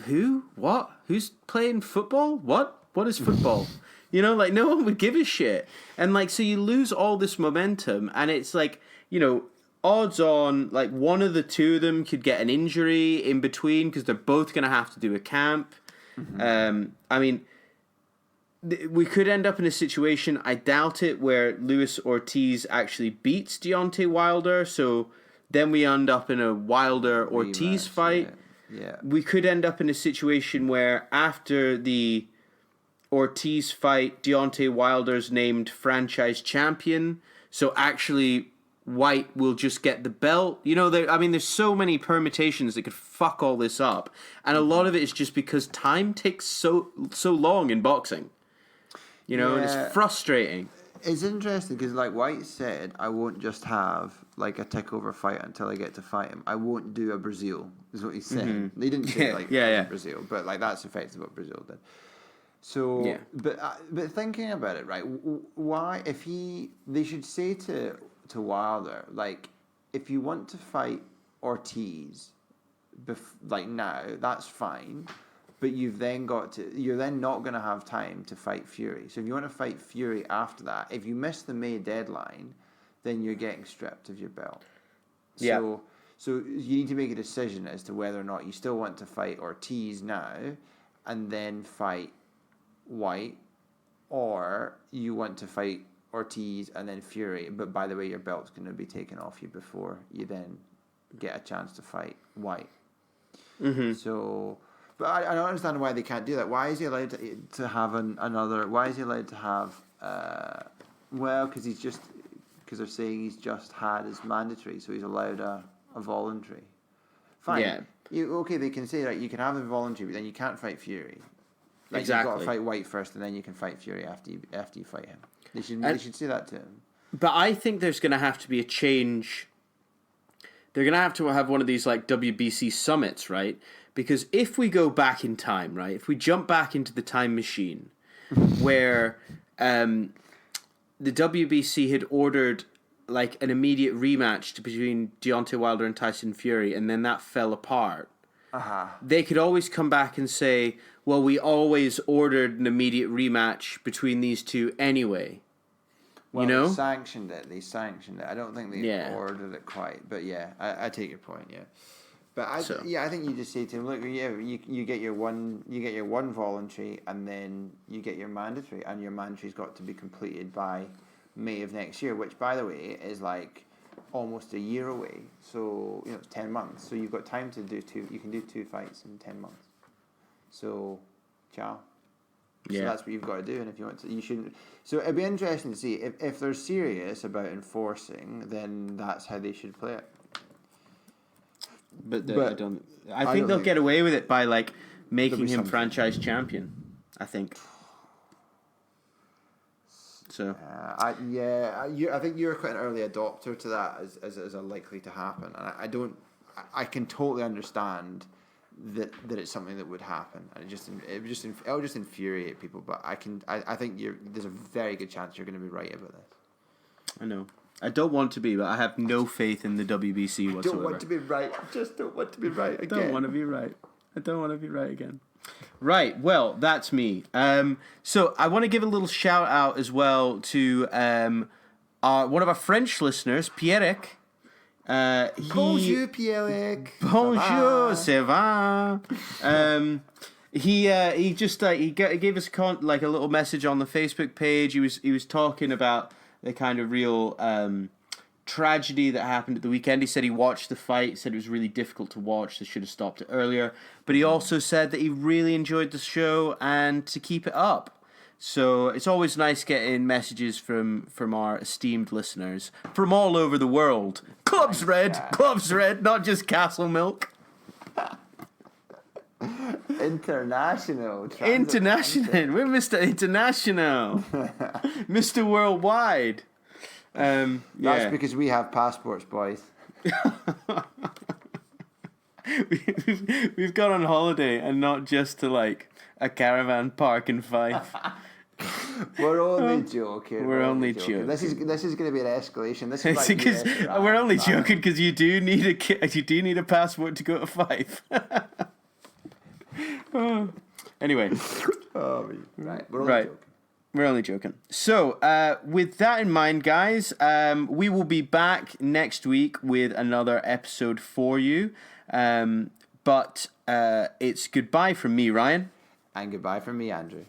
who? What? Who's playing football? What? What is football? You know, like, no one would give a shit. And, like, so you lose all this momentum, and it's like, you know, odds on, like, one of the two of them could get an injury in between because they're both going to have to do a camp. I mean, we could end up in a situation, I doubt it, where Luis Ortiz actually beats Deontay Wilder, so then we end up in a Wilder-Ortiz fight.
Yeah.
We could end up in a situation where after the Ortiz fight, Deontay Wilder's named franchise champion, so actually Whyte will just get the belt. You know, there's so many permutations that could fuck all this up, and a lot of it is just because time takes so long in boxing. You know, and it's frustrating.
It's interesting because, like Whyte said, I won't just have like a takeover fight until I get to fight him. I won't do a Brazil, is what he said. He didn't say Brazil, but like that's effectively what Brazil did. So, but thinking about it, right? Why, if they should say to Wilder, like, if you want to fight Ortiz, like now, that's fine. But you're then not going to have time to fight Fury. So if you want to fight Fury after that, if you miss the May deadline, then you're getting stripped of your belt. So you need to make a decision as to whether or not you still want to fight Ortiz now and then fight Whyte, or you want to fight Ortiz and then Fury. But by the way, your belt's going to be taken off you before you then get a chance to fight Whyte. So... But I don't understand why they can't do that. Why is he allowed to have another... Why is he allowed to have... because they're saying he's just had his mandatory, so he's allowed a voluntary. Fine. Yeah. They can say, you can have a voluntary, but then you can't fight Fury. Like, exactly. You've got to fight Whyte first, and then you can fight Fury after you fight him. They should say that to him. But
I think there's going to have to be a change. They're going to have one of these, like, WBC summits, right? Because if we go back in time, right, if we jump back into the time machine where the WBC had ordered like an immediate rematch between Deontay Wilder and Tyson Fury, and then that fell apart, they could always come back and say, well, we always ordered an immediate rematch between these two anyway.
Well,
you know?
They sanctioned it. I don't think they ordered it quite. But yeah, I take your point, yeah. But I think you just say to him, look, you get your one voluntary, and then you get your mandatory, and your mandatory's got to be completed by May of next year, which, by the way, is like almost a year away. So it's 10 months. So you've got time to do two. You can do 2 fights in 10 months. So, ciao. So that's what you've got to do, and if you want to, you shouldn't. So it'd be interesting to see if they're serious about enforcing, then that's how they should play it.
But I think they'll get away with it by like making him franchise champion. I think. So.
I think you're quite an early adopter to that as a likely to happen, and I can totally understand that it's something that would happen, and it would just infuriate people. But I think there's a very good chance you're going to be right about this.
I know. I don't want to be, but I have no faith in the WBC whatsoever.
Don't want to be right. I just don't want to be right again.
I don't want to be right. I don't want to be right again. Right. Well, that's me. So I want to give a little shout out as well to one of our French listeners, Pierrick.
Bonjour, Pierrick.
Bonjour, ça va? He just he gave us a little message on the Facebook page. He was talking about the kind of real tragedy that happened at the weekend. He said he watched the fight, said it was really difficult to watch, they should have stopped it earlier. But he also said that he really enjoyed the show and to keep it up. So it's always nice getting messages from our esteemed listeners from all over the world. Clubs Red, not just Castle Milk.
International.
We're Mr. International. Mr. Worldwide.
That's because we have passports, boys.
We've gone on holiday and not just to like a caravan park in Fife.
We're only joking.
We're only joking.
This is going to be an escalation. This is
because we're only joking because you do need a passport to go to Fife. Anyway.
Right. We're only joking.
We're only joking. So, with that in mind, guys, we will be back next week with another episode for you. But it's goodbye from me, Ryan.
And goodbye from me, Andrew.